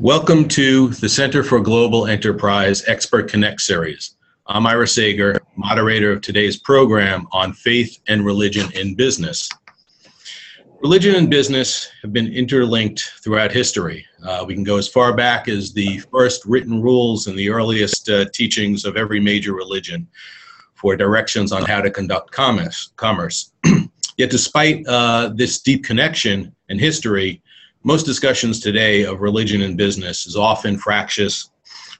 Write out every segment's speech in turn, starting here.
Welcome to the Center for Global Enterprise Expert Connect series. I'm Ira Sager, moderator of today's program on faith and religion in business. Religion and business have been interlinked throughout history. We can go as far back as the first written rules and the earliest teachings of every major religion for directions on how to conduct commerce. Yet despite this deep connection in history, most discussions today of religion and business is often fractious,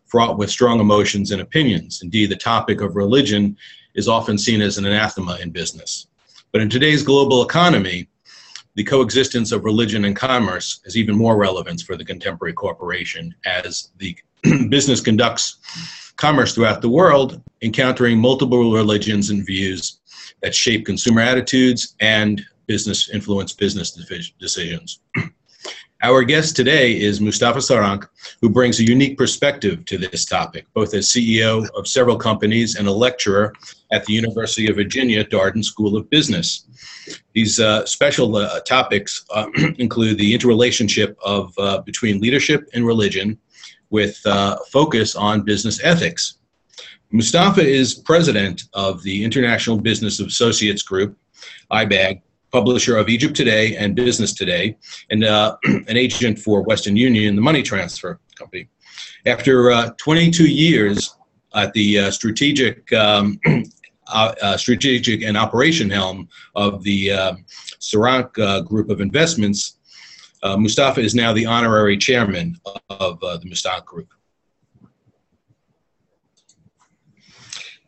fraught with strong emotions and opinions. Indeed, the topic of religion is often seen as an anathema in business. But in today's global economy, the coexistence of religion and commerce has even more relevance for the contemporary corporation as the business conducts commerce throughout the world, encountering multiple religions and views that shape consumer attitudes and influence business decisions. Our guest today is Moustapha Sarhank, who brings a unique perspective to this topic, both as CEO of several companies and a lecturer at the University of Virginia Darden School of Business. These special topics include the interrelationship of between leadership and religion, with focus on business ethics. Moustapha is president of the International Business Associates Group, IBAG, publisher of Egypt Today and Business Today, and an agent for Western Union, the money transfer company. After 22 years at the strategic and operation helm of the Sarhank group of investments, Moustapha is now the honorary chairman of the Moustapha Group.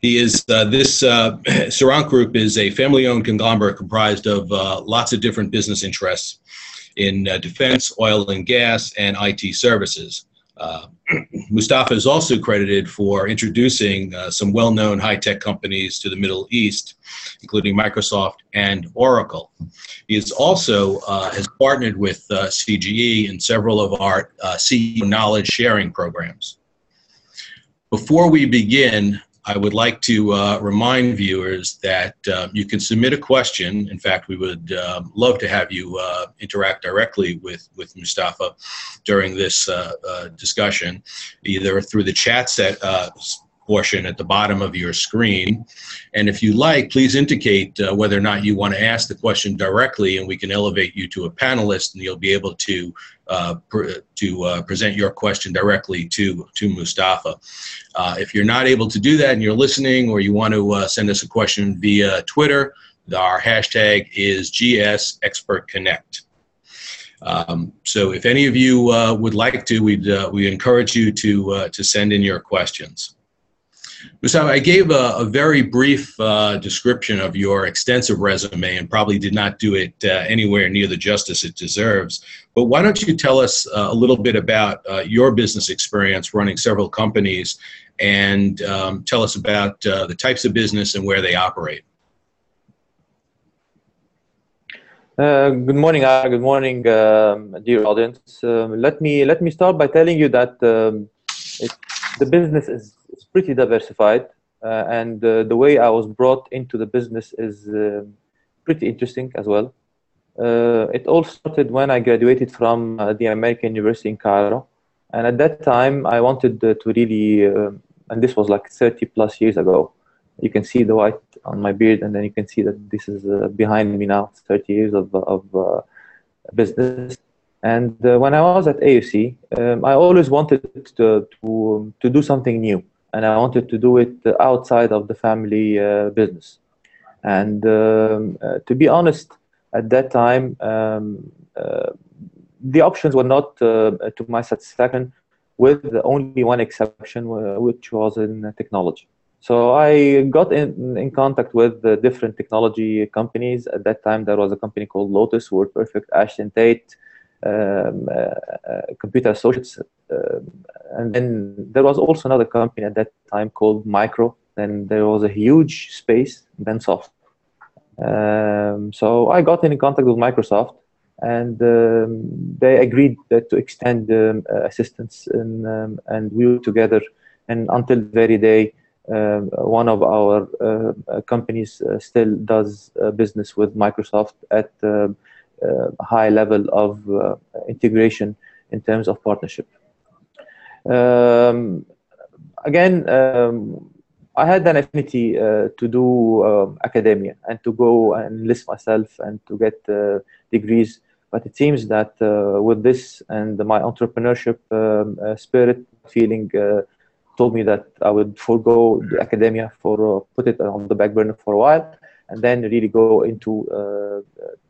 He is Sarhank Group is a family-owned conglomerate comprised of lots of different business interests in defense, oil and gas, and IT services. Moustapha is also credited for introducing some well-known high-tech companies to the Middle East, including Microsoft and Oracle. He is also has partnered with CGE in several of our CEO knowledge sharing programs. Before we begin, I would like to remind viewers that you can submit a question. In fact, we would love to have you interact directly with Moustapha during this discussion, either through the chat set portion at the bottom of your screen. And if you like, please indicate whether or not you want to ask the question directly, and we can elevate you to a panelist, and you'll be able to present your question directly to Moustapha. If you're not able to do that and you're listening, or you want to send us a question via Twitter, our hashtag is GSExpertConnect. So if any of you would like to, we encourage you to send in your questions. Moustapha, I gave a very brief description of your extensive resume and probably did not do it anywhere near the justice it deserves. But why don't you tell us a little bit about your business experience running several companies, and tell us about the types of business and where they operate. Good morning, Ira. Good morning, dear audience. Let me start by telling you that the business is pretty diversified, and the way I was brought into the business is pretty interesting as well. It all started when I graduated from the American University in Cairo, and at that time I wanted to really, and this was like 30 plus years ago. You can see the white on my beard, and then you can see that this is behind me now, 30 years of business. And when I was at AUC, I always wanted to do something new, and I wanted to do it outside of the family business. And to be honest, at that time, the options were not to my satisfaction, with only one exception, which was in technology. So I got in contact with the different technology companies. At that time, there was a company called Lotus, WordPerfect, Ashton Tate, Computer Associates, and then there was also another company at that time called Micro. Then there was a huge space, then Soft. So I got in contact with Microsoft, and they agreed to extend assistance, and we were together. And until the very day, one of our companies still does business with Microsoft at a high level of integration in terms of partnership. Um, Again, I had an affinity to do academia and to go and enlist myself and to get degrees. But it seems that with this and my entrepreneurship spirit feeling told me that I would forego the academia for put it on the back burner for a while, and then really go into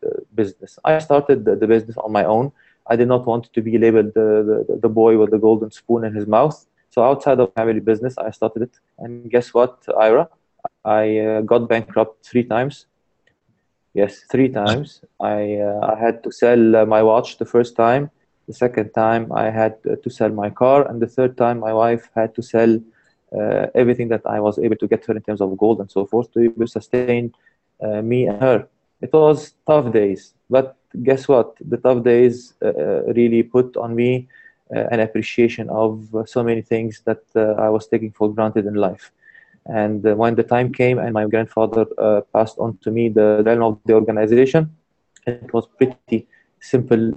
the business. I started the business on my own. I did not want to be labeled the boy with the golden spoon in his mouth. So outside of family business, I started it. And guess what, Ira? I got bankrupt 3 times. Yes, 3 times. I had to sell my watch the first time. The second time, I had to sell my car. And the third time, my wife had to sell everything that I was able to get her in terms of gold and so forth to be able to sustain me and her. It was tough days. But guess what? The tough days really put on me an appreciation of so many things that I was taking for granted in life. And when the time came and my grandfather passed on to me the realm of the organization, it was pretty simple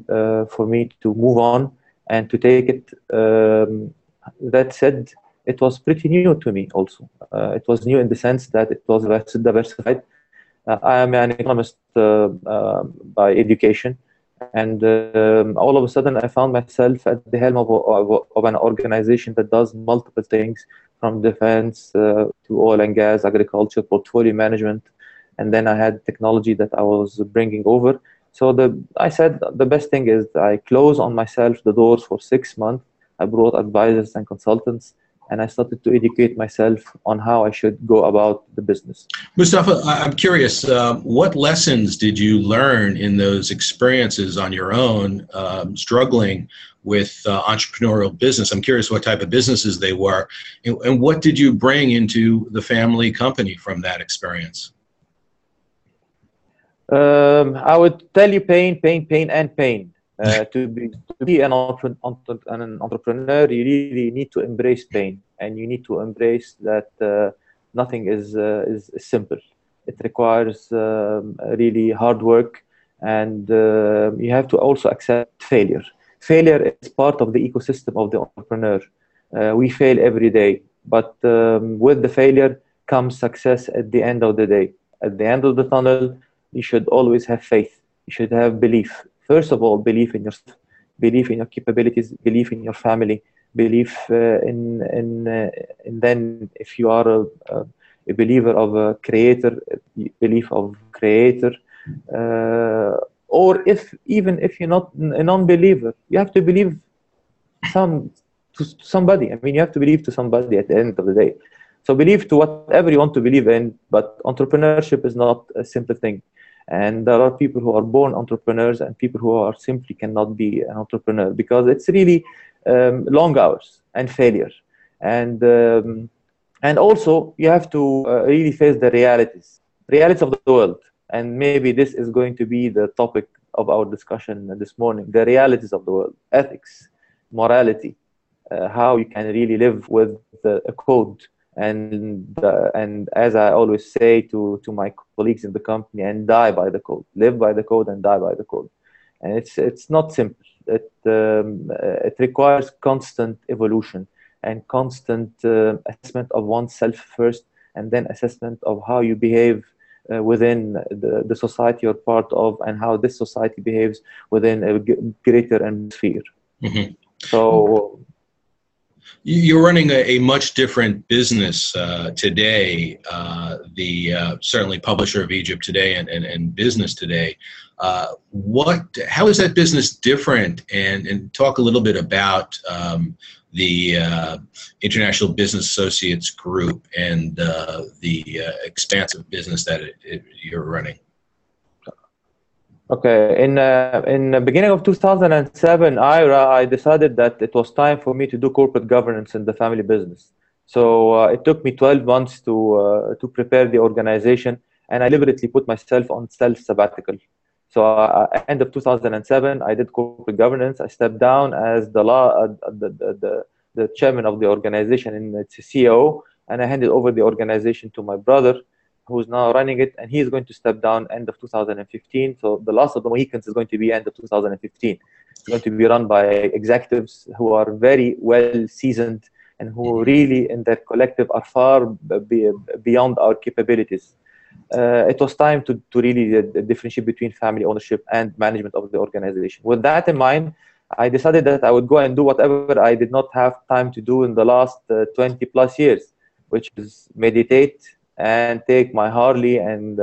for me to move on and to take it. That said, it was pretty new to me also. It was new in the sense that it was diversified. I am an economist by education. And all of a sudden, I found myself at the helm of an organization that does multiple things, from defense to oil and gas, agriculture, portfolio management. And then I had technology that I was bringing over. So I said the best thing is I close on myself the doors for 6 months. I brought advisors and consultants, and I started to educate myself on how I should go about the business. Moustapha, I'm curious, what lessons did you learn in those experiences on your own, struggling with entrepreneurial business? I'm curious what type of businesses they were, and what did you bring into the family company from that experience? I would tell you pain, pain, pain, and pain. To be an entrepreneur, you really need to embrace pain, and you need to embrace that nothing is simple. It requires really hard work, and you have to also accept failure. Failure is part of the ecosystem of the entrepreneur. We fail every day, but with the failure comes success at the end of the day. At the end of the tunnel, you should always have faith. You should have belief. First of all, belief in yourself, belief in your capabilities, belief in your family, belief in then if you are a believer of a creator, belief of creator, or even if you're not a non-believer, you have to believe to somebody. I mean, you have to believe to somebody at the end of the day. So believe to whatever you want to believe in, but entrepreneurship is not a simple thing. And there are people who are born entrepreneurs and people who are simply cannot be an entrepreneur because it's really long hours and failure. And also you have to really face the realities of the world. And maybe this is going to be the topic of our discussion this morning, the realities of the world, ethics, morality, how you can really live with a code. And as I always say to my colleagues in the company, and die by the code, live by the code and die by the code. And it's not simple. It requires constant evolution and constant assessment of oneself first, and then assessment of how you behave within the society you're part of, and how this society behaves within a greater sphere. Mm-hmm. So you're running a much different business today, certainly Publisher of Egypt today and business today. How is that business different? And talk a little bit about the International Business Associates Group and the expansive business that you're running. Okay, in the beginning of 2007, I decided that it was time for me to do corporate governance in the family business. So it took me 12 months to prepare the organization, and I deliberately put myself on self-sabbatical. So end of 2007, I did corporate governance. I stepped down as the chairman of the organization and its CEO, and I handed over the organization to my brother, who's now running it, and he's going to step down end of 2015. So the last of the Mohicans is going to be end of 2015. going to be run by executives who are very well seasoned and who really in their collective are far beyond our capabilities. It was time to really differentiate between family ownership and management of the organization. With that in mind, I decided that I would go and do whatever I did not have time to do in the last 20 plus years, which is meditate and take my Harley and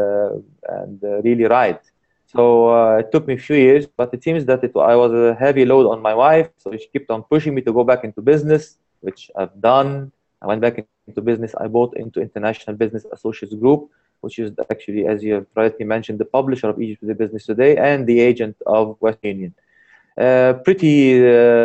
really ride. So it took me a few years, but it seems that I was a heavy load on my wife, so she kept on pushing me to go back into business, which I've done. I went back into business. I bought into International Business Associates Group, which is actually, as you have rightly mentioned, the publisher of Egypt Today Business Today and the agent of Western Union. Pretty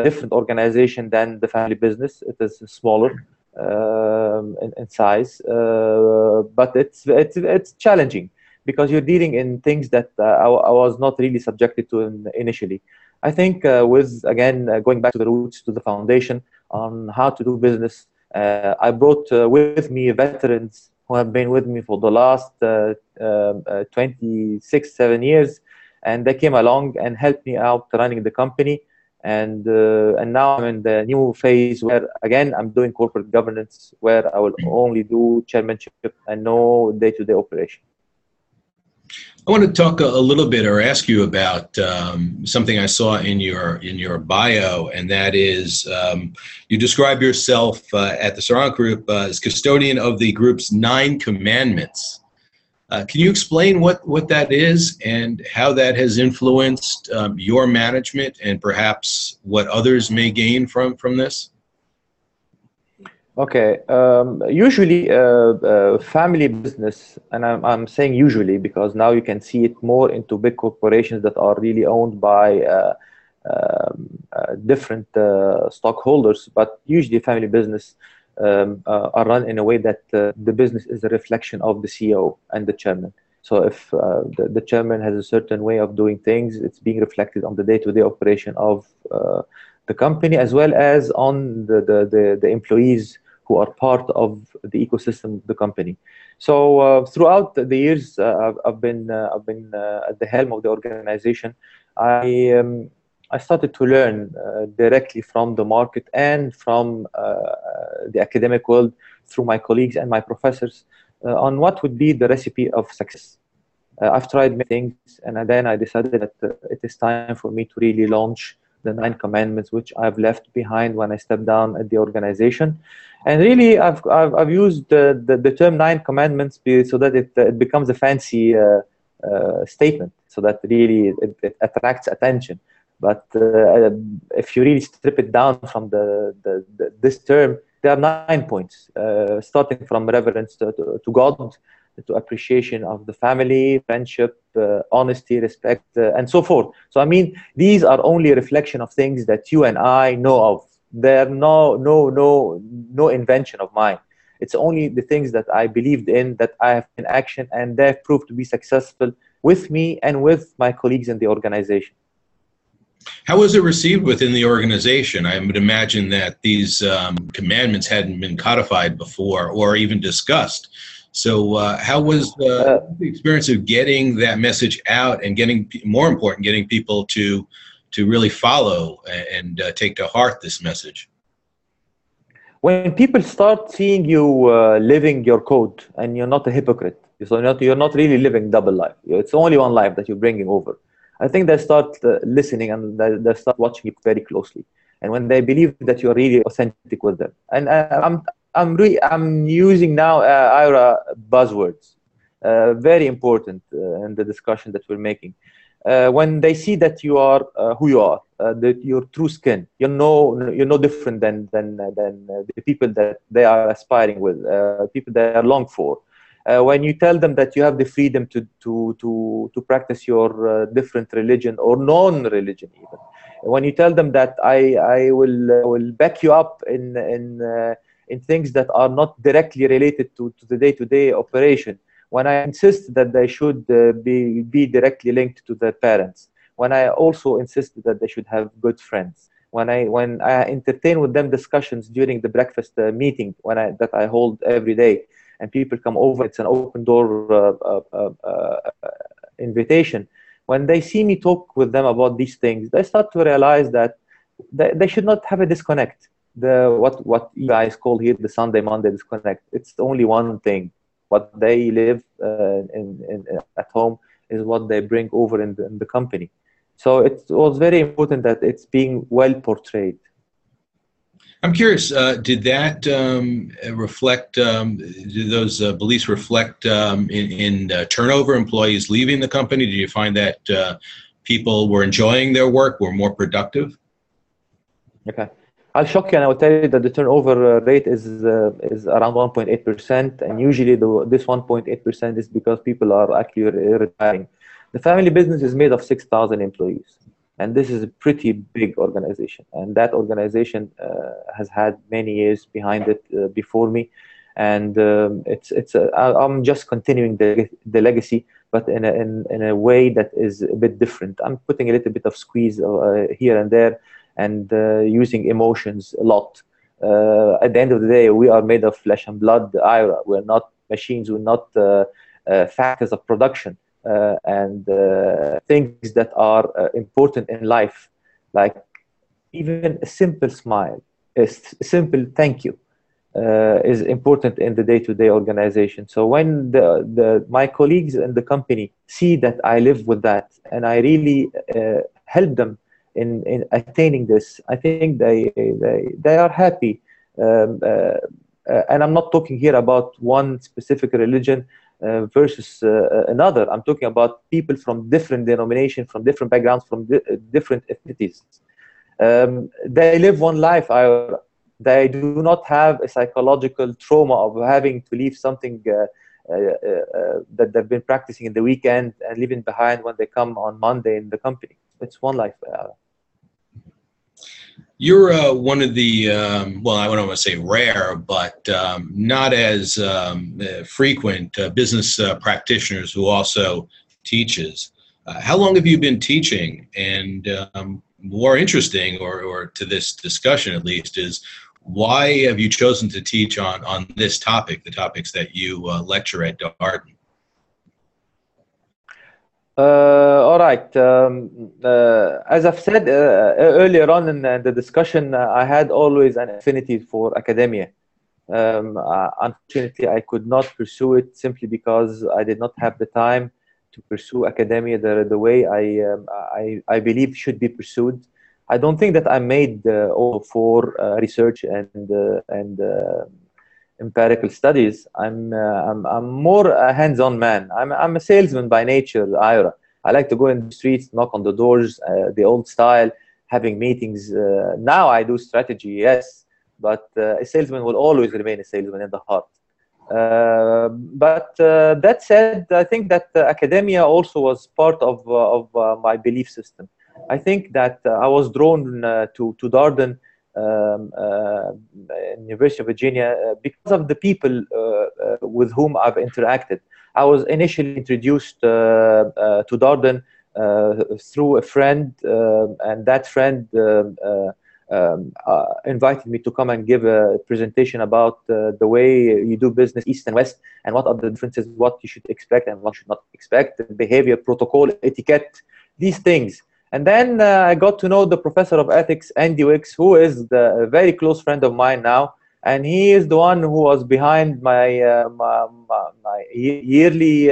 different organization than the family business. It is smaller in size, but it's challenging because you're dealing in things that I was not really subjected to initially. I think with, again, going back to the roots, to the foundation on how to do business, I brought with me veterans who have been with me for the last 26, 7 years. And they came along and helped me out running the company. And now I'm in the new phase where, again, I'm doing corporate governance, where I will only do chairmanship and no day-to-day operation. I want to talk a little bit or ask you about something I saw in your bio, and that is you describe yourself at the Sarhank Group as custodian of the group's 9 commandments. Can you explain what that is and how that has influenced your management and perhaps what others may gain from this? Okay. Usually, family business, and I'm saying usually because now you can see it more into big corporations that are really owned by different stockholders, but usually family business are run in a way that the business is a reflection of the CEO and the chairman. So if the chairman has a certain way of doing things, it's being reflected on the day-to-day operation of the company, as well as on the employees who are part of the ecosystem of the company. So throughout the years, I've been at the helm of the organization. I started to learn directly from the market and from the academic world through my colleagues and my professors on what would be the recipe of success. I've tried many things, and then I decided that it is time for me to really launch the 9 commandments, which I've left behind when I stepped down at the organization. And really, I've used the term 9 commandments so that it becomes a fancy statement, so that really it attracts attention. But if you really strip it down from this term, there are 9 points, starting from reverence to God, to appreciation of the family, friendship, honesty, respect, and so forth. So I mean, these are only a reflection of things that you and I know of. They're no invention of mine. It's only the things that I believed in, that I have in action, and they've proved to be successful with me and with my colleagues in the organization. How was it received within the organization? I would imagine that these commandments hadn't been codified before or even discussed. So how was the experience of getting that message out and getting, more important, getting people to really follow and take to heart this message? When people start seeing you living your code and you're not a hypocrite, so you're not really living double life. It's only one life that you're bringing over. I think they start listening and they start watching you very closely. And when they believe that you're really authentic with them, and I'm using now IRA buzzwords, very important in the discussion that we're making. When they see that you are who you are, that your true skin, you're no different than the people that they are aspiring with, people they are long for. When you tell them that you have the freedom to practice your different religion or non-religion, even when you tell them that I will back you up in things that are not directly related to the day-to-day operation, when I insist that they should be directly linked to their parents, when I also insist that they should have good friends, when I entertain with them discussions during the breakfast meeting that I hold every day, and people come over, it's an open door invitation. when they see me talk with them about these things, they start to realize that they should not have a disconnect. What you guys call here the Sunday Monday disconnect. It's only one thing. What they live at home is what they bring over in the company. So it was very important that it's being well portrayed. I'm curious, did that reflect, did those beliefs reflect in turnover, employees leaving the company? Did you find that people were enjoying their work, were more productive? Okay. I'll shock you and I will tell you that the turnover rate is around 1.8%, and usually this 1.8% is because people are actually retiring. The family business is made of 6,000 employees, and this is a pretty big organization, and that organization has had many years behind it before me, and I'm just continuing the legacy, but in a way that is a bit different. I'm putting a little bit of squeeze here and there, and using emotions a lot. At the end of the day, we are made of flesh and blood, Ira. We're not machines, we're not factors of production. And things that are important in life, like even a simple smile, a simple thank you, is important in the day-to-day organization. So when my colleagues in the company see that I live with that, and I really help them in attaining this, I think they are happy. And I'm not talking here about one specific religion versus another. I'm talking about people from different denominations, from different backgrounds, from different ethnicities. They live one life. They do not have a psychological trauma of having to leave something that they've been practicing in the weekend and leaving behind when they come on Monday in the company. It's one life. You're one of the, well, I don't want to say rare, but not as frequent business practitioners who also teaches. How long have you been teaching? And more interesting, or to this discussion at least, is why have you chosen to teach on this topic, the topics that you lecture at Darden? All right. As I've said earlier on in the discussion, I had always an affinity for academia. Unfortunately, I could not pursue it simply because I did not have the time to pursue academia the way I believe should be pursued. I don't think that I'm made for research and empirical studies. I'm more a hands-on man. I'm a salesman by nature, Ira. I like to go in the streets, knock on the doors, the old style, having meetings. Now I do strategy, yes, but a salesman will always remain a salesman in the heart. But that said, I think that academia also was part of my belief system. I think that I was drawn to Darden, University of Virginia, because of the people with whom I've interacted. I was initially introduced to Darden through a friend, and that friend invited me to come and give a presentation about the way you do business East and West, and what are the differences, what you should expect and what you should not expect, behavior, protocol, etiquette, these things. And then I got to know the professor of ethics, Andy Wicks, who is a very close friend of mine now, and he is the one who was behind my my yearly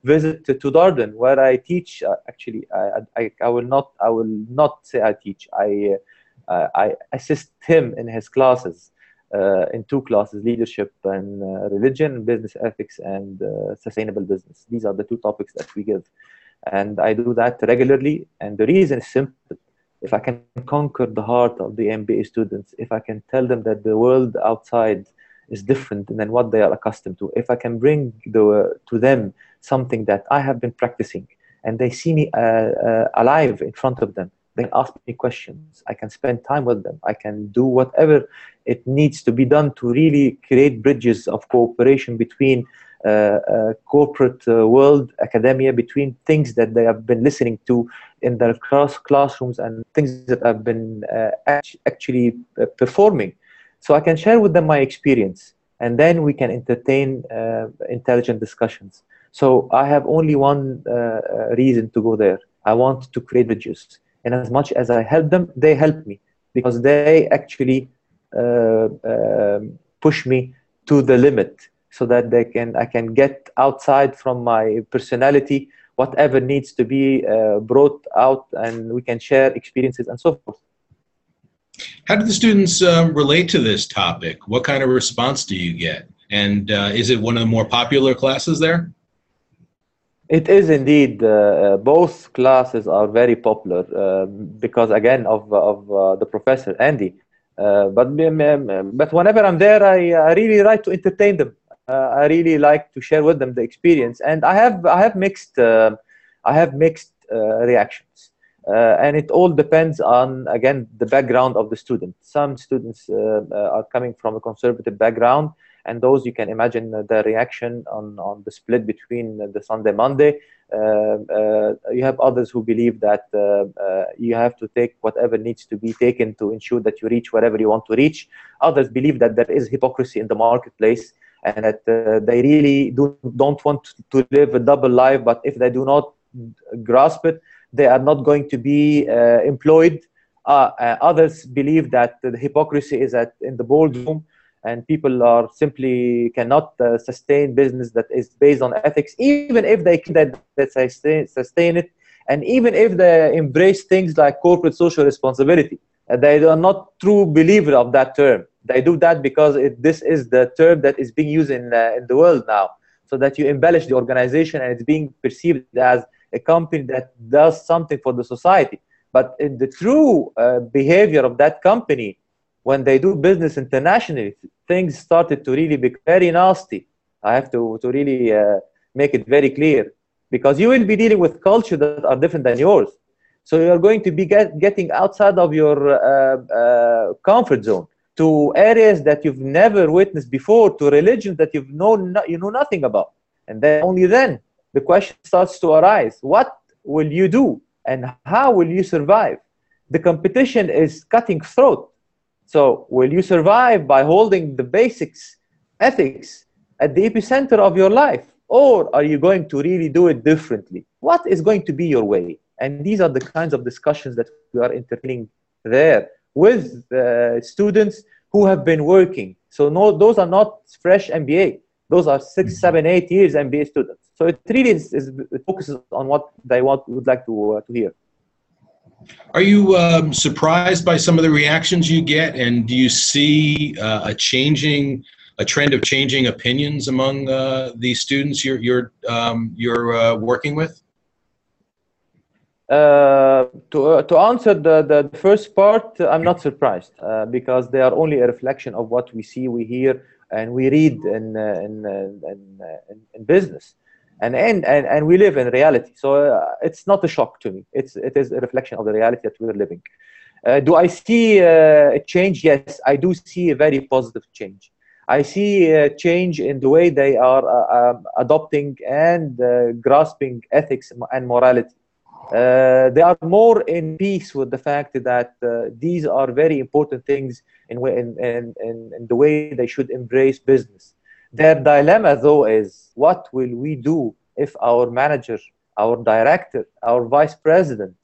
visit to Darden, where I teach. Actually, I will not say I teach. I assist him in his classes, in two classes: leadership and religion, business ethics, and sustainable business. These are the two topics that we give. And I do that regularly, and the reason is simple. If I can conquer the heart of the MBA students, if I can tell them that the world outside is different than what they are accustomed to, if I can bring to them something that I have been practicing, and they see me alive in front of them, they ask me questions, I can spend time with them, I can do whatever it needs to be done to really create bridges of cooperation between corporate world, academia, between things that they have been listening to in their classrooms and things that I've been actually performing. So I can share with them my experience, and then we can entertain intelligent discussions. So I have only one reason to go there. I want to create bridges. And as much as I help them, they help me because they actually push me to the limit so that I can get outside from my personality whatever needs to be brought out, and we can share experiences and so forth. How do the students relate to this topic? What kind of response do you get? And is it one of the more popular classes there? It is indeed. Both classes are very popular because, again, of the professor, Andy. But whenever I'm there, I really like to entertain them. I really like to share with them the experience, and I have mixed reactions, and it all depends on, again, the background of the student. Some students are coming from a conservative background, and those you can imagine the reaction on the split between the Sunday Monday. You have others who believe that you have to take whatever needs to be taken to ensure that you reach whatever you want to reach. Others believe that there is hypocrisy in the marketplace, and that they really don't want to live a double life, but if they do not grasp it, they are not going to be employed. Others believe that the hypocrisy is in the boardroom, and people are simply cannot sustain business that is based on ethics, even if they can sustain it, and even if they embrace things like corporate social responsibility. They are not true believers of that term. They do that because this is the term that is being used in the world now, so that you embellish the organization and it's being perceived as a company that does something for the society. But in the true behavior of that company, when they do business internationally, things started to really be very nasty. I have to really make it very clear, because you will be dealing with culture that are different than yours. So you are going to be getting outside of your comfort zone, to areas that you've never witnessed before, to religions that you know nothing about. And then only then the question starts to arise: what will you do, and how will you survive? The competition is cutting throat. So will you survive by holding the basics, ethics, at the epicenter of your life? Or are you going to really do it differently? What is going to be your way? And these are the kinds of discussions that we are entertaining there with students who have been working. So no, those are not fresh MBA. Those are 6, 7, 8 years MBA students. So it really it focuses on what they would like to hear. Are you surprised by some of the reactions you get, and do you see a trend of changing opinions among these students you're working with? To answer the first part, I'm not surprised because they are only a reflection of what we see, we hear, and we read in business. And we live in reality, so it's not a shock to me. It is a reflection of the reality that we're living. Do I see a change? Yes, I do see a very positive change. I see a change in the way they are adopting and grasping ethics and morality. They are more in peace with the fact that these are very important things in the way they should embrace business. Their dilemma, though, is what will we do if our manager, our director, our vice president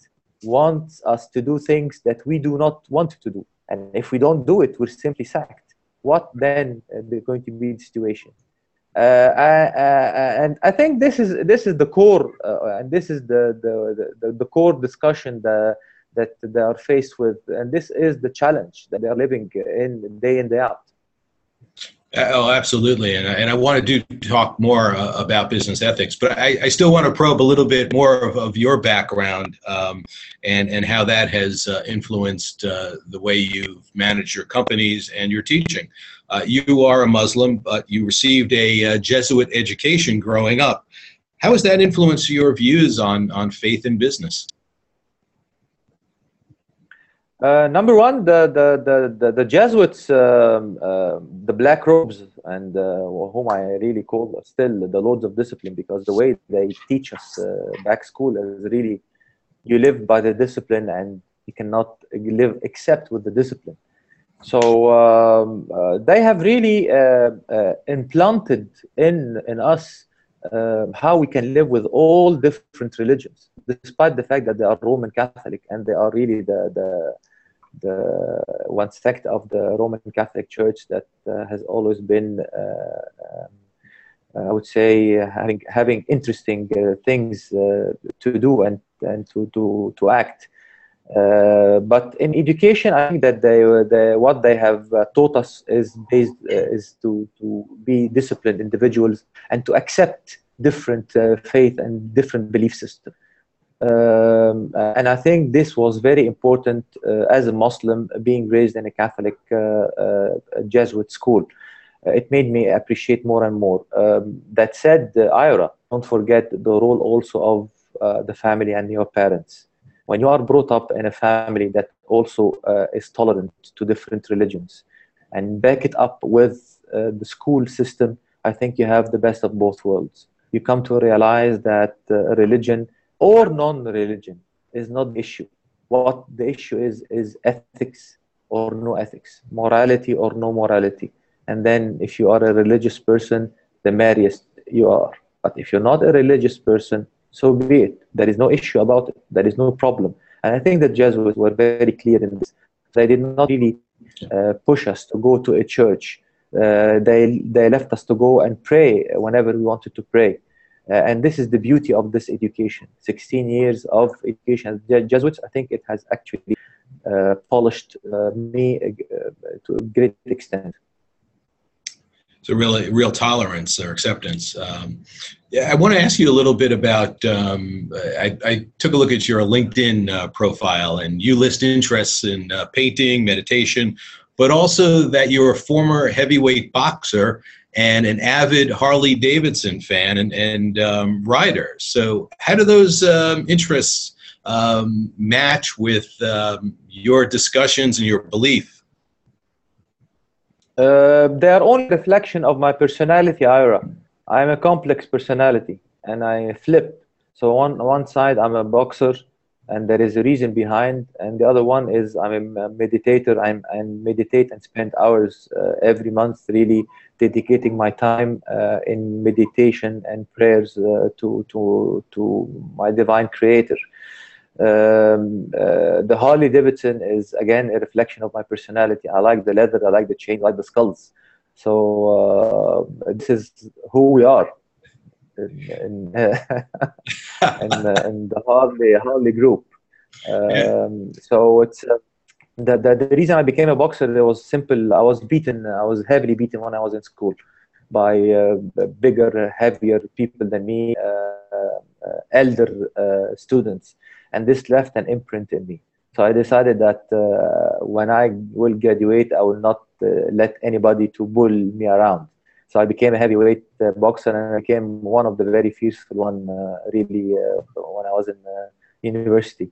wants us to do things that we do not want to do? And if we don't do it, we're simply sacked. What then is going to be the situation? And I think this is the core, and this is the core discussion that they are faced with, and this is the challenge that they are living in day out. Oh, absolutely. And I want to talk more about business ethics, but I still want to probe a little bit more of your background and how that has influenced the way you've managed your companies and your teaching. You are a Muslim, but you received a Jesuit education growing up. How has that influenced your views on faith and business? Number one, the Jesuits, the black robes, and whom I really call still the lords of discipline, because the way they teach us back school is really, you live by the discipline and you cannot live except with the discipline. So they have really implanted in us how we can live with all different religions, despite the fact that they are Roman Catholic and they are really the one sect of the Roman Catholic Church that has always been, I would say, having interesting things to do and to act. But in education, I think that what they have taught us is to be disciplined individuals and to accept different faith and different belief system. And I think this was very important as a Muslim, being raised in a Catholic Jesuit school. It made me appreciate more and more. That said, Ira, don't forget the role also of the family and your parents. When you are brought up in a family that also is tolerant to different religions and back it up with the school system, I think you have the best of both worlds. You come to realize that religion or non-religion is not the issue. What the issue is ethics or no ethics, morality or no morality. And then if you are a religious person, the merriest you are. But if you're not a religious person, so be it. There is no issue about it. There is no problem. And I think the Jesuits were very clear in this. They did not really push us to go to a church. They left us to go and pray whenever we wanted to pray. And this is the beauty of this education. 16 years of education. The Jesuits, I think it has actually polished me to a great extent. So really, real tolerance or acceptance. I want to ask you a little bit about, I took a look at your LinkedIn profile, and you list interests in painting, meditation, but also that you're a former heavyweight boxer and an avid Harley-Davidson fan and rider. So how do those interests match with your discussions and your belief? They are only a reflection of my personality, Ira. I'm a complex personality and I flip. So on one side, I'm a boxer and there is a reason behind. And the other one is I'm a meditator. I meditate and spend hours every month really dedicating my time in meditation and prayers to my divine creator. The Harley Davidson is again a reflection of my personality. I like the leather, I like the chain, I like the skulls. So this is who we are in the Harley group. So it's the reason I became a boxer, it was simple. I was heavily beaten when I was in school by bigger, heavier people than me, elder students. And this left an imprint in me. So I decided that when I will graduate, I will not let anybody to bull me around. So I became a heavyweight boxer, and I became one of the very fearful one, really, when I was in university.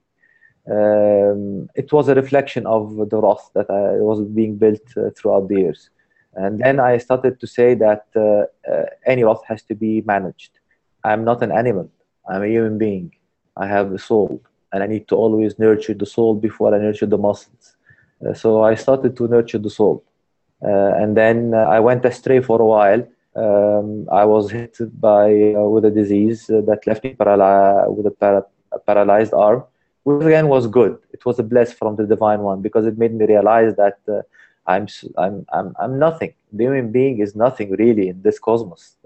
It was a reflection of the wrath that was being built throughout the years. And then I started to say that any wrath has to be managed. I'm not an animal. I'm a human being. I have a soul, and I need to always nurture the soul before I nurture the muscles. So I started to nurture the soul. And then I went astray for a while. I was hit with a disease that left me with a paralyzed arm, which again was good. It was a blessing from the Divine One, because it made me realize that I'm nothing. The human being is nothing really in this cosmos.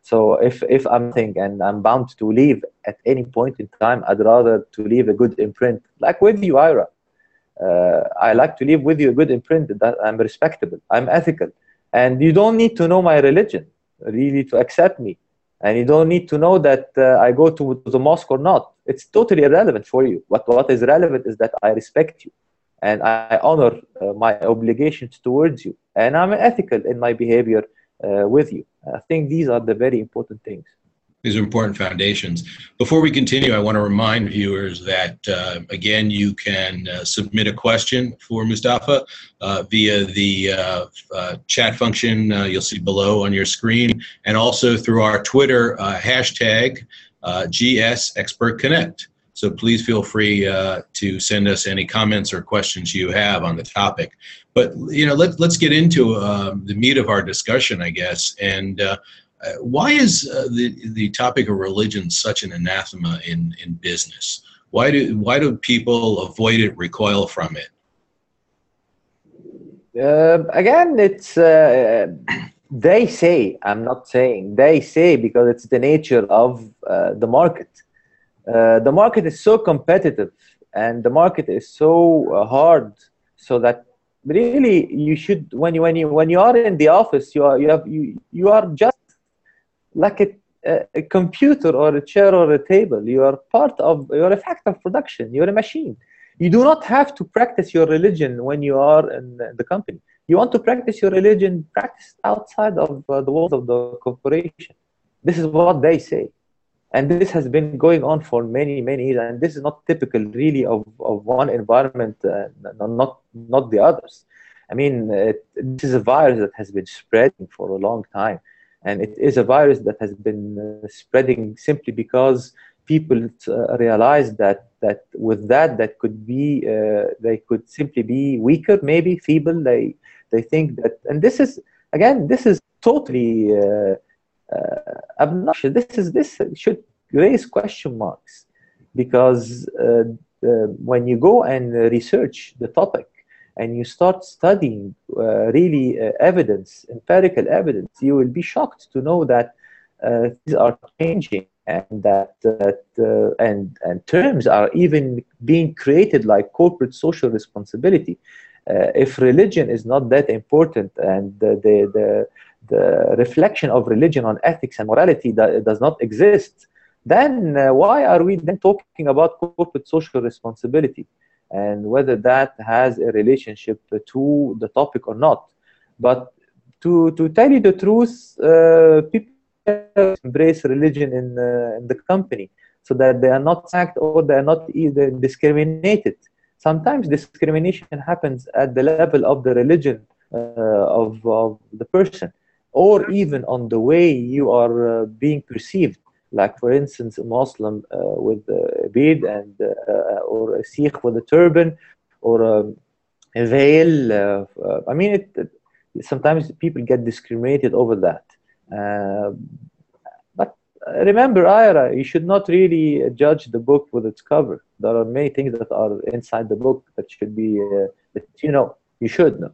So if I'm nothing and I'm bound to leave at any point in time, I'd rather to leave a good imprint, like with you, Ira. I like to leave with you a good imprint that I'm respectable, I'm ethical. And you don't need to know my religion really to accept me. And you don't need to know that I go to the mosque or not. It's totally irrelevant for you. What is relevant is that I respect you and I honor my obligations towards you. And I'm ethical in my behavior with you. I think these are the very important things. These are important foundations. Before we continue, I want to remind viewers that, again, you can submit a question for Moustapha via the chat function you'll see below on your screen, and also through our Twitter hashtag GSExpertConnect. So please feel free to send us any comments or questions you have on the topic. But let's get into the meat of our discussion, I guess. And Why is the topic of religion such an anathema in business? Why do people avoid it, recoil from it? Again, it's they say. I'm not saying they say because it's the nature of the market. The market is so competitive, and the market is so hard, so that really you should when you are in the office, you are just like a computer or a chair or a table. You are you're a fact of production. You're a machine. You do not have to practice your religion when you are in the company. You want to practice your religion, practice outside of the walls of the corporation. This is what they say. And this has been going on for many, many years. And this is not typical really of one environment, not the others. I mean, this is a virus that has been spreading for a long time. And it is a virus that has been spreading simply because people realize that with that could be they could simply be weaker, maybe feeble. They think that, and this is again, this is totally obnoxious. This should raise question marks, because when you go and research the topic and you start studying really evidence, empirical evidence, you will be shocked to know that things are changing, and that and terms are even being created like corporate social responsibility. If religion is not that important, and the reflection of religion on ethics and morality does not exist, then why are we then talking about corporate social responsibility, and whether that has a relationship to the topic or not? But to tell you the truth, people embrace religion in the company, so that they are not sacked or they are not either discriminated. Sometimes discrimination happens at the level of the religion of the person, or even on the way you are being perceived. Like, for instance, a Muslim with a beard, and or a Sikh with a turban, or a veil. I mean, sometimes people get discriminated over that. But remember, Ira, you should not really judge the book with its cover. There are many things that are inside the book that should be, that you should know.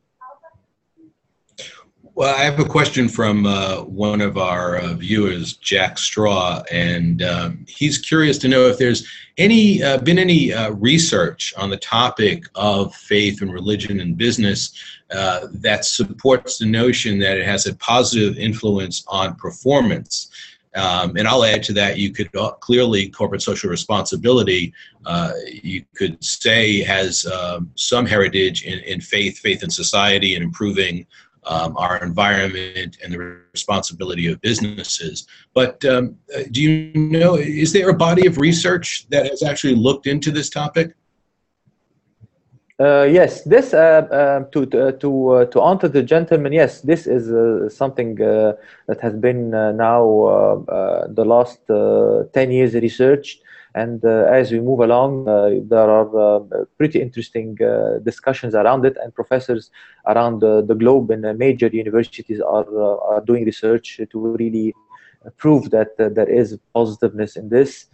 Well, I have a question from one of our viewers, Jack Straw, and he's curious to know if there's been any research on the topic of faith and religion in business that supports the notion that it has a positive influence on performance. And I'll add to that, you could clearly, corporate social responsibility, you could say, has some heritage in faith in society, and improving our environment and the responsibility of businesses. But do you know, is there a body of research that has actually looked into this topic? Yes, this to answer the gentleman, yes, this is something that has been now the last 10 years researched. And as we move along, there are pretty interesting discussions around it, and professors around the globe in major universities are doing research to really prove that there is positiveness in this.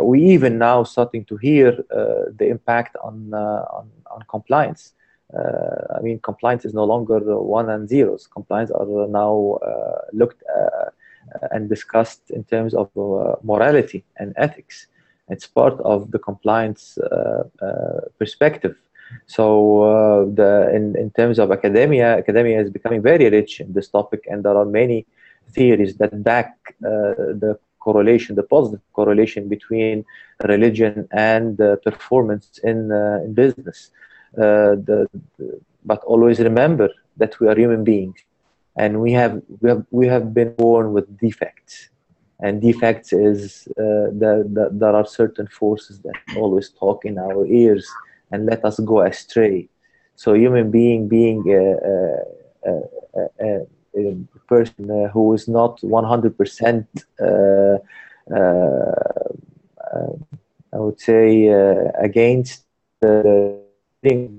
We even now starting to hear the impact on compliance. I mean, compliance is no longer one and zeros. Compliance are now looked and discussed in terms of morality and ethics. It's part of the compliance perspective. So in terms of academia is becoming very rich in this topic, and there are many theories that back the positive correlation between religion and performance in business. But always remember that we are human beings, and we have been born with defects, and defects is there are certain forces that always talk in our ears and let us go astray. So human being a person who is not 100% I would say against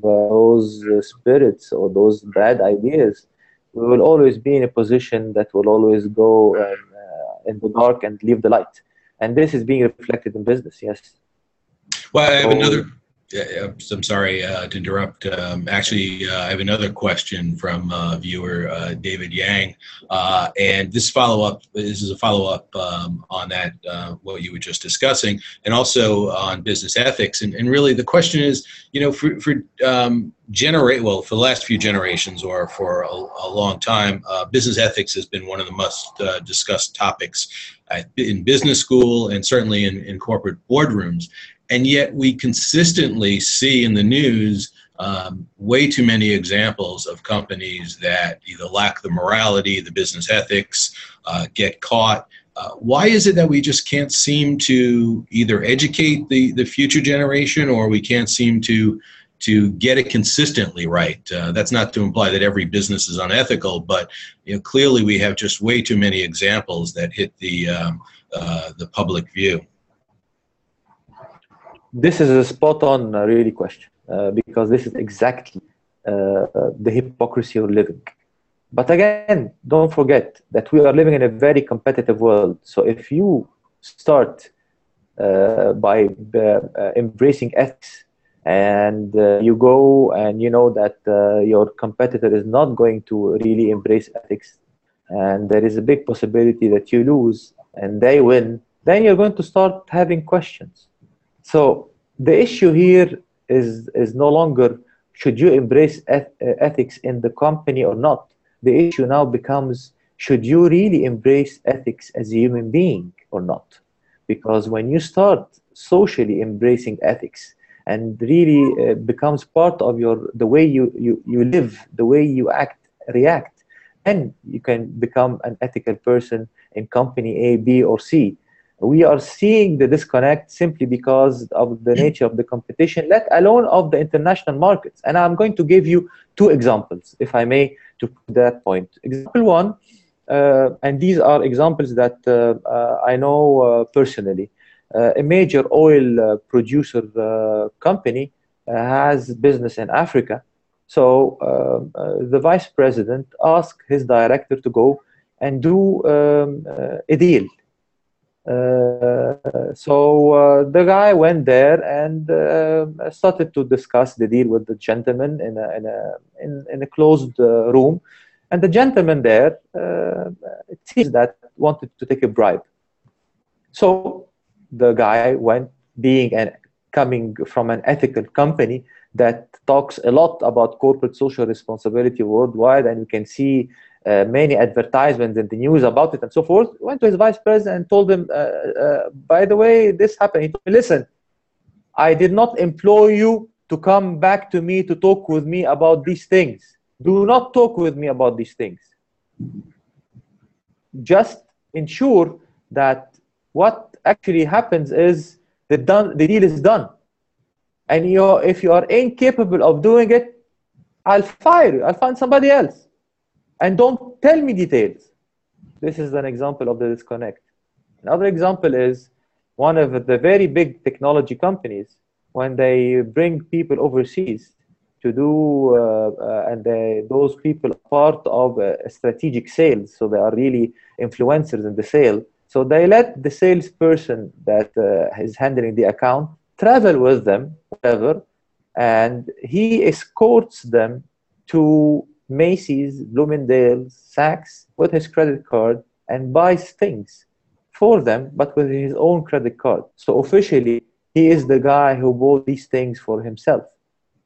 those spirits or those bad ideas, we will always be in a position that will always go in the dark and leave the light. And this is being reflected in business, yes. Well, I have another. I'm sorry to interrupt. Actually, I have another question from viewer David Yang, and this is a follow-up on that what you were just discussing, and also on business ethics. And really, the question is, for the last few generations, or for a long time, business ethics has been one of the most discussed topics in business school and certainly in corporate boardrooms. And yet we consistently see in the news way too many examples of companies that either lack the morality, the business ethics, get caught. Why is it that we just can't seem to either educate the future generation, or we can't seem to get it consistently right? That's not to imply that every business is unethical, but clearly we have just way too many examples that hit the public view. This is a spot-on really question, because this is exactly the hypocrisy we're living. But again, don't forget that we are living in a very competitive world. So if you start by embracing ethics, and you go and you know that your competitor is not going to really embrace ethics, and there is a big possibility that you lose and they win, then you're going to start having questions. So the issue here is no longer should you embrace ethics in the company or not. The issue now becomes, should you really embrace ethics as a human being or not? Because when you start socially embracing ethics and really becomes part of the way you live, the way you react, then you can become an ethical person in company A, B, or C. We are seeing the disconnect simply because of the nature of the competition, let alone of the international markets. And I'm going to give you two examples, if I may, to that point. Example one, and these are examples that I know personally. A major oil producer company has business in Africa. So the vice president asked his director to go and do a deal. So the guy went there and started to discuss the deal with the gentleman in a closed room, and the gentleman there, it seems that wanted to take a bribe. So the guy went, coming from an ethical company that talks a lot about corporate social responsibility worldwide, and you can see many advertisements in the news about it and so forth, went to his vice president and told him, by the way, this happened. He told me, listen, I did not employ you to come back to me to talk with me about these things. Do not talk with me about these things. Just ensure that what actually happens is the deal is done. And if you are incapable of doing it, I'll fire you. I'll find somebody else. And don't tell me details. This is an example of the disconnect. Another example is one of the very big technology companies, when they bring people overseas to do, those people are part of strategic sales, so they are really influencers in the sale. So they let the salesperson that is handling the account travel with them, whatever, and he escorts them to Macy's, Bloomingdale's, Saks with his credit card and buys things for them, but with his own credit card. So officially, he is the guy who bought these things for himself.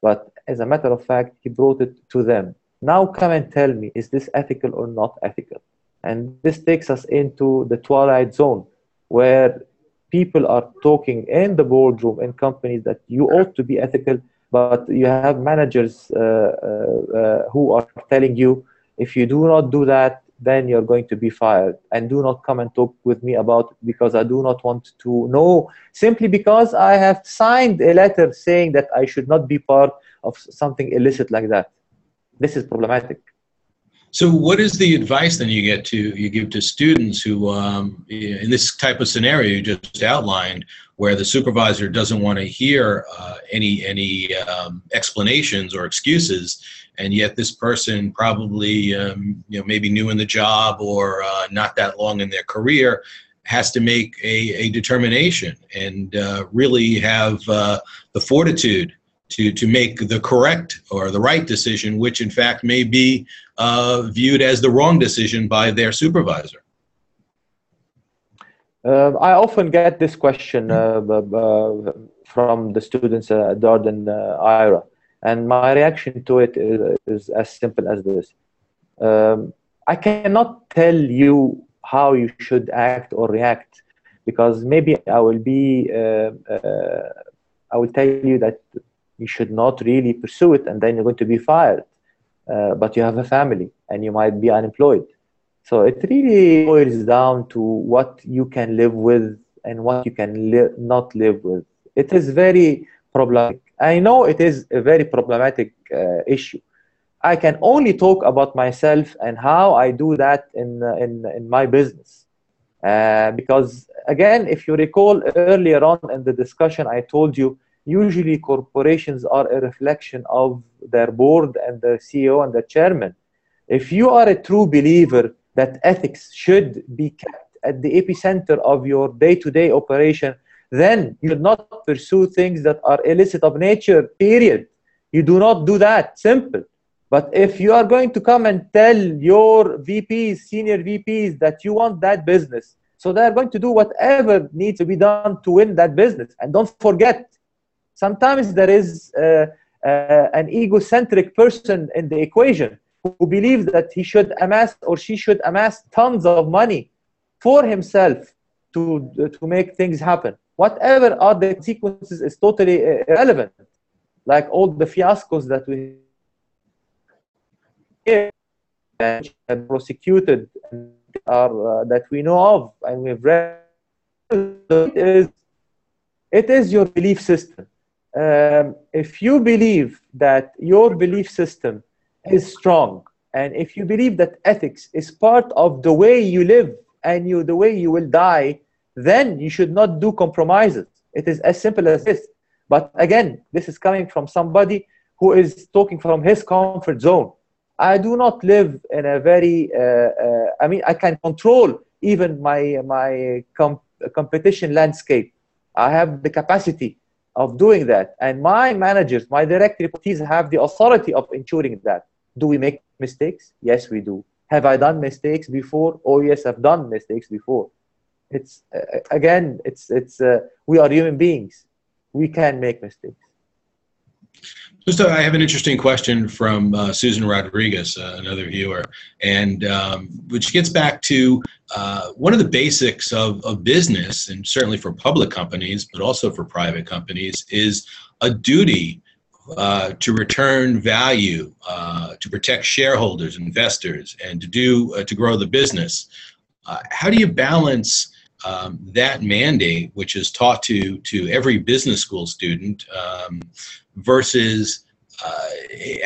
But as a matter of fact, he brought it to them. Now come and tell me, is this ethical or not ethical? And this takes us into the twilight zone, where people are talking in the boardroom in companies that you ought to be ethical, but you have managers who are telling you, if you do not do that, then you're going to be fired. And do not come and talk with me about it, because I do not want to know, simply because I have signed a letter saying that I should not be part of something illicit like that. This is problematic. So what is the advice then you give to students who, in this type of scenario you just outlined, where the supervisor doesn't want to hear any explanations or excuses, and yet this person probably maybe new in the job or not that long in their career has to make a determination and really have the fortitude to make the correct or the right decision, which in fact may be viewed as the wrong decision by their supervisor? I often get this question from the students at Darden IRA, and my reaction to it is as simple as this. I cannot tell you how you should act or react, because maybe I will tell you that you should not really pursue it, and then you're going to be fired. But you have a family and you might be unemployed. So it really boils down to what you can live with and what you can not live with. It is very problematic. I know it is a very problematic issue. I can only talk about myself and how I do that in my business. Because again, if you recall earlier on in the discussion, I told you, usually corporations are a reflection of their board and the CEO and the chairman. If you are a true believer that ethics should be kept at the epicenter of your day-to-day operation, then you do not pursue things that are illicit of nature, period. You do not do that, simple. But if you are going to come and tell your VPs, senior VPs, that you want that business, so they're going to do whatever needs to be done to win that business. And don't forget, sometimes there is an egocentric person in the equation who believes that he should amass or she should amass tons of money for himself to make things happen. Whatever are the consequences is totally irrelevant. Like all the fiascos that we have prosecuted that we know of and we've read, it is your belief system. If you believe that your belief system is strong, and if you believe that ethics is part of the way you live and the way you will die, then you should not do compromises. It is as simple as this. But again, this is coming from somebody who is talking from his comfort zone. I do not live in a very, I can control even my competition landscape. I have the capacity of doing that. And my managers, my direct reportees have the authority of ensuring that. Do we make mistakes? Yes, we do. Have I done mistakes before? Oh, yes, I've done mistakes before. It's, again, we are human beings. We can make mistakes. So I have an interesting question from Susan Rodriguez, another viewer, and which gets back to one of the basics of business, and certainly for public companies, but also for private companies, is a duty to return value, to protect shareholders, investors, and to grow the business. How do you balance that mandate, which is taught to every business school student, versus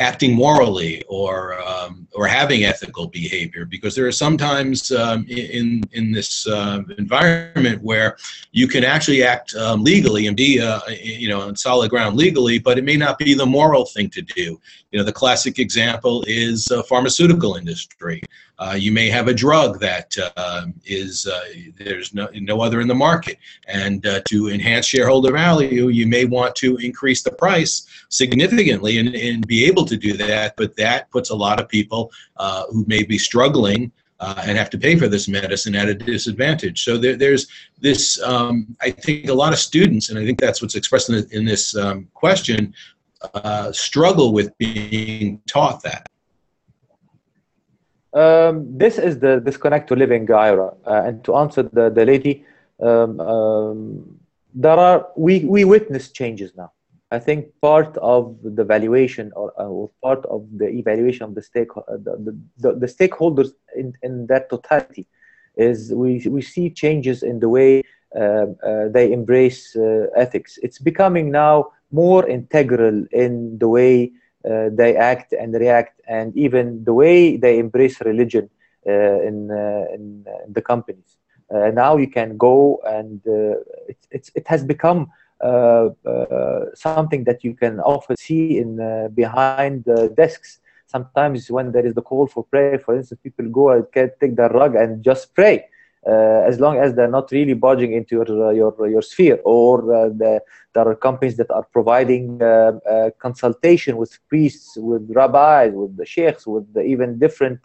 acting morally or having ethical behavior? Because there are sometimes in this environment where you can actually act legally and be on solid ground legally, but it may not be the moral thing to do. The classic example is pharmaceutical industry. You may have a drug that there's no other in the market, and to enhance shareholder value, you may want to increase the price significantly and be able to do that, but that puts a lot of people who may be struggling and have to pay for this medicine at a disadvantage. So there's this, I think a lot of students, and I think that's what's expressed in this question, struggle with being taught that. This is the disconnect to living, Ira. And to answer the lady, we witness changes now. I think part of the valuation or part of the evaluation of the stakeholders in that totality is we see changes in the way they embrace ethics. It's becoming now more integral in the way they act and react, and even the way they embrace religion in the companies. Now you can go and it has become something that you can often see in behind the desks. Sometimes when there is the call for prayer, for instance, people go and take their rug and just pray, as long as they're not really budging into your sphere. Or there are companies that are providing consultation with priests, with rabbis, with the sheikhs, with even different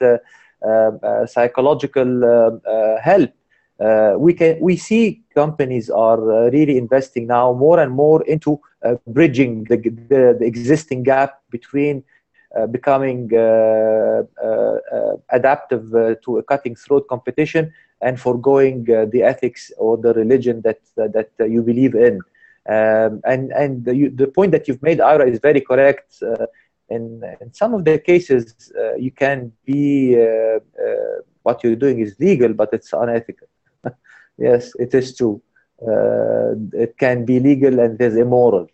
psychological help. We see companies are really investing now more and more into bridging the existing gap between becoming adaptive to a cutting throat competition and foregoing the ethics or the religion that you believe in. And the point that you've made, Ira, is very correct. In some of the cases, you can be what you're doing is legal, but it's unethical. Yes, it is true. It can be legal and it is immoral.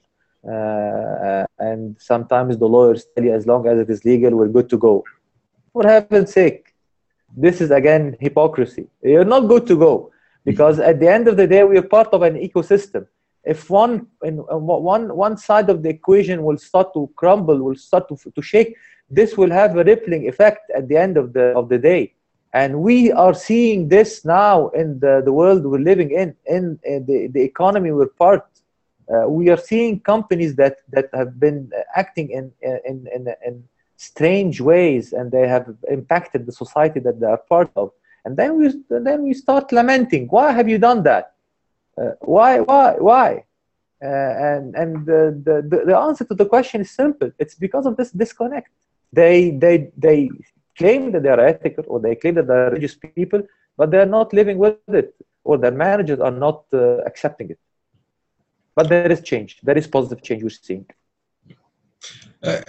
And sometimes the lawyers tell you, as long as it is legal, we're good to go. For heaven's sake, this is again hypocrisy. You're not good to go, because at the end of the day, we are part of an ecosystem. If one side of the equation will start to crumble, will start to shake, this will have a rippling effect at the end of the day. And we are seeing this now in the world we're living in the economy we're part. We are seeing companies that have been acting in strange ways, and they have impacted the society that they are part of. And then we start lamenting, why have you done that? Why? And the answer to the question is simple. It's because of this disconnect. They claim that they are ethical, or they claim that they are religious people, but they are not living with it, or their managers are not accepting it. But there is change. There is positive change we're seeing.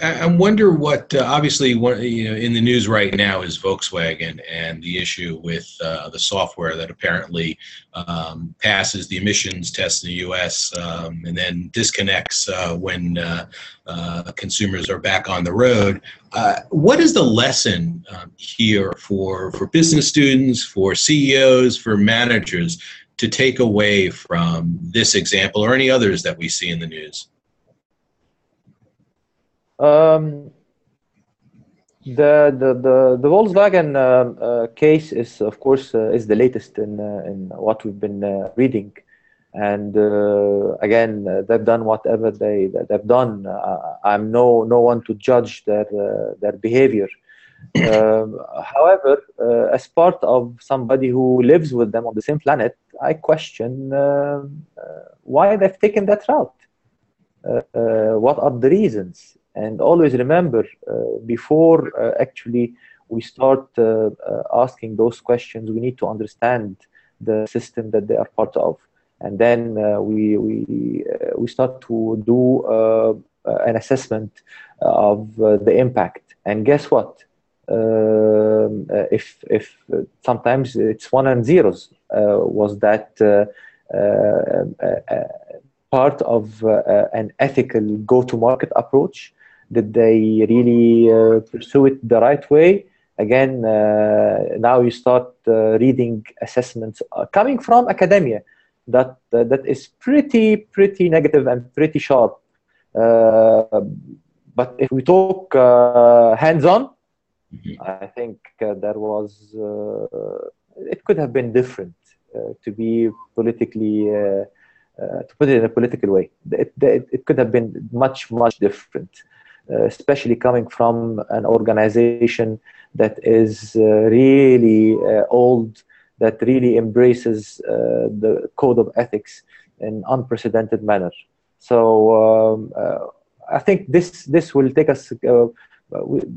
I wonder what, obviously, in the news right now is Volkswagen and the issue with the software that apparently passes the emissions test in the U.S. And then disconnects when consumers are back on the road. What is the lesson here for business students, for CEOs, for managers to take away from this example or any others that we see in the news? The Volkswagen case is, of course, is the latest in what we've been reading, and again, they've done whatever they've done. I'm no one to judge their behavior. However, as part of somebody who lives with them on the same planet, I question why they've taken that route. What are the reasons? And always remember, before actually we start asking those questions, we need to understand the system that they are part of, and then we start to do an assessment of the impact. And guess what? If sometimes it's one and zeros, was that part of an ethical go-to-market approach? Did they really pursue it the right way? Again, now you start reading assessments coming from academia that is pretty negative and pretty sharp. But if we talk hands-on, I think there was it could have been different, to be politically to put it in a political way. It could have been much different. Especially coming from an organization that is really old, that really embraces the code of ethics in unprecedented manner. So I think this will take us,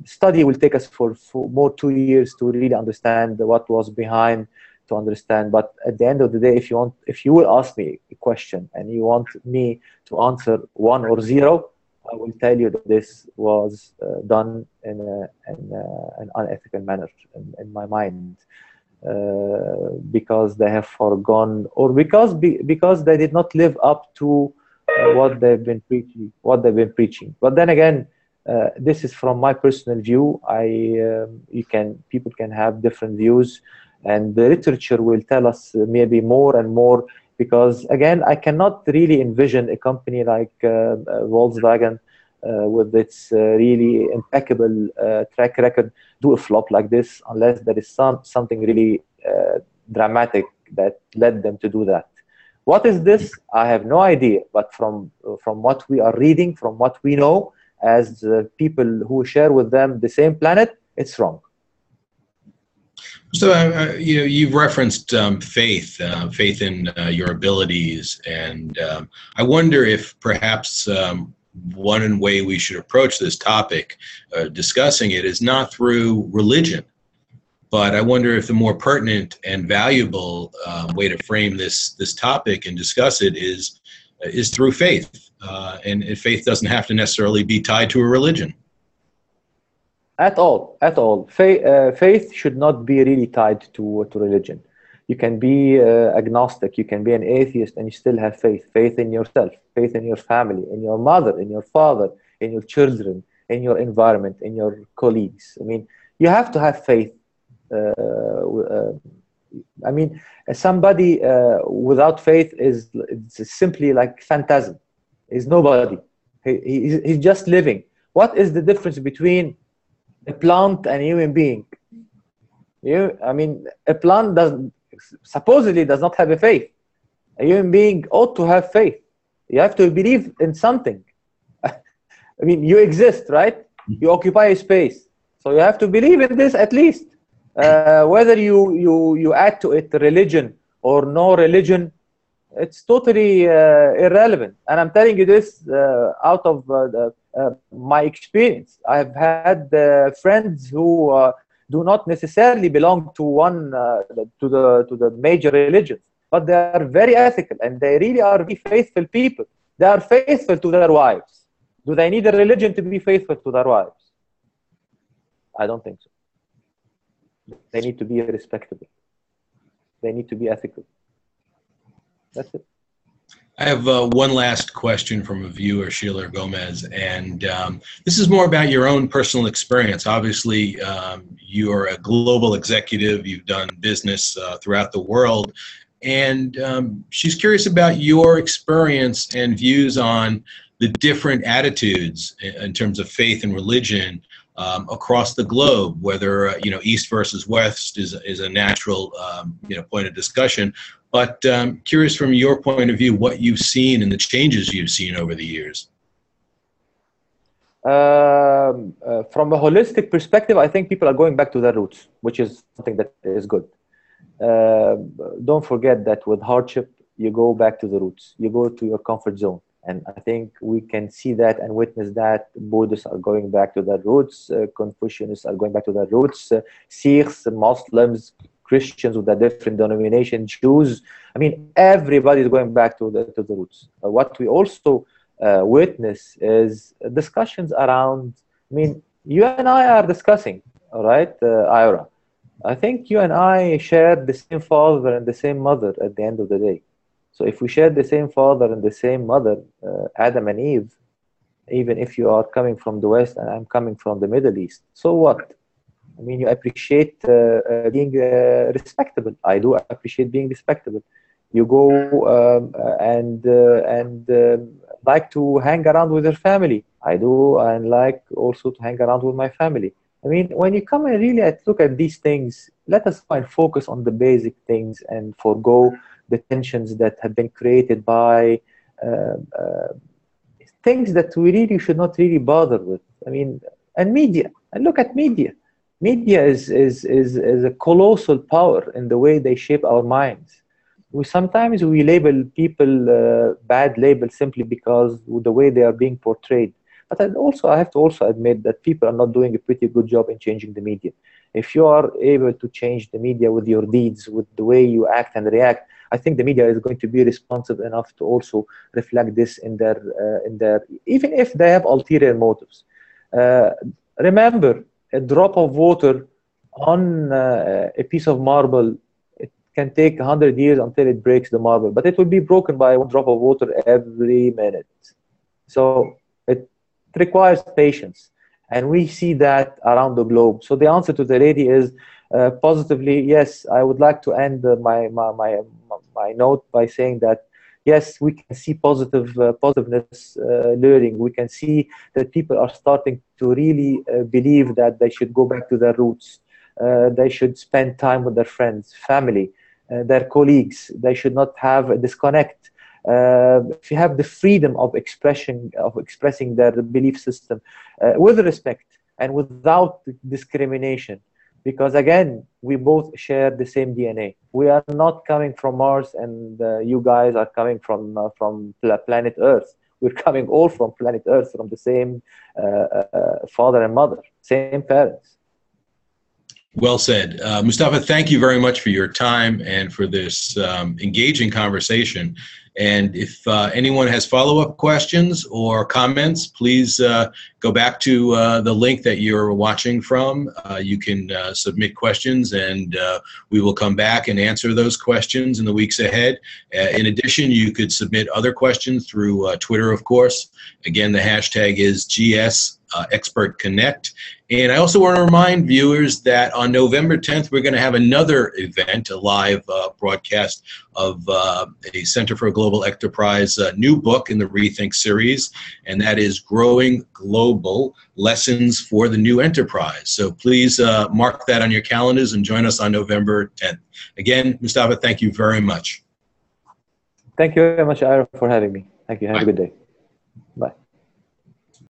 study will take us for more 2 years to really understand what was behind, to understand. But at the end of the day, if you will ask me a question and you want me to answer 1 or 0, I will tell you that this was done in an unethical manner in my mind, because they have foregone, or because they did not live up to what they've been preaching. But then again, This is from my personal view. People can have different views, and the literature will tell us maybe more and more. Because again, I cannot really envision a company like Volkswagen with its really impeccable track record do a flop like this unless there is something really dramatic that led them to do that. What is this? I have no idea. But from what we are reading, from what we know as people who share with them the same planet, it's wrong. So, you've referenced faith in your abilities, and I wonder if perhaps one way we should approach this topic, discussing it, is not through religion, but I wonder if the more pertinent and valuable way to frame this topic and discuss it is through faith, and faith doesn't have to necessarily be tied to a religion. At all. Faith should not be really tied to religion. You can be agnostic, you can be an atheist, and you still have faith. Faith in yourself, faith in your family, in your mother, in your father, in your children, in your environment, in your colleagues. I mean, you have to have faith. I mean, somebody without faith is simply like phantasm. He's nobody. He's just living. What is the difference between a plant and a human being? I mean, a plant supposedly does not have a faith. A human being ought to have faith. You have to believe in something. I mean, you exist, right? You occupy a space, so you have to believe in this at least. Whether you add to it religion or no religion, it's totally irrelevant. And I'm telling you this out of my experience. I've had friends who do not necessarily belong to to the major religions, but they are very ethical and they really are very faithful people. They are faithful to their wives. Do they need a religion to be faithful to their wives? I don't think so. They need to be respectable. They need to be ethical. That's it. I have one last question from a viewer, Sheila Gomez, and this is more about your own personal experience. Obviously, you're a global executive. You've done business throughout the world, and she's curious about your experience and views on the different attitudes in terms of faith and religion across the globe, whether East versus West is a natural point of discussion. But curious from your point of view, what you've seen and the changes you've seen over the years. From a holistic perspective, I think people are going back to their roots, which is something that is good. Don't forget that with hardship, you go back to the roots. You go to your comfort zone. And I think we can see that and witness that. Buddhists are going back to their roots. Confucianists are going back to their roots. Sikhs, Muslims, Christians with a different denomination, Jews. I mean, everybody is going back to the roots. What we also witness is discussions around, I mean, you and I are discussing, all right, Ira. I think you and I share the same father and the same mother at the end of the day. So if we share the same father and the same mother, Adam and Eve, even if you are coming from the West and I'm coming from the Middle East, so what? I mean, you appreciate being respectable. I do appreciate being respectable. You go and like to hang around with your family. I do, and like also to hang around with my family. I mean, when you come and really look at these things, let us find focus on the basic things and forego the tensions that have been created by things that we really should not really bother with. I mean, and media. And look at media. Media is a colossal power in the way they shape our minds. Sometimes we label people bad labels simply because of the way they are being portrayed. But I have to also admit that people are not doing a pretty good job in changing the media. If you are able to change the media with your deeds, with the way you act and react, I think the media is going to be responsive enough to also reflect this in their even if they have ulterior motives. Remember, a drop of water on a piece of marble, it can take 100 years until it breaks the marble, but it will be broken by one drop of water every minute. So it requires patience. And we see that around the globe. So the answer to the lady is positively, yes. I would like to end my note by saying that yes, we can see positiveness learning. We can see that people are starting to really believe that they should go back to their roots. They should spend time with their friends, family, their colleagues. They should not have a disconnect. If you have the freedom of expressing their belief system with respect and without discrimination, because again, we both share the same DNA. We are not coming from Mars, and you guys are coming from planet Earth. We're coming all from planet Earth, from the same father and mother, same parents. Well said. Moustapha, thank you very much for your time and for this engaging conversation. And if anyone has follow-up questions or comments, please go back to the link that you're watching from. You can submit questions, and we will come back and answer those questions in the weeks ahead. In addition, you could submit other questions through Twitter, of course. Again, the hashtag is GSExpertConnect. And I also want to remind viewers that on November 10th, we're going to have another event, a live broadcast of a Center for Global Enterprise new book in the Rethink series, and that is Growing Global: Lessons for the New Enterprise. So please mark that on your calendars and join us on November 10th. Again, Moustapha, thank you very much. Thank you very much, Ira, for having me. Thank you. Have a good day. Bye.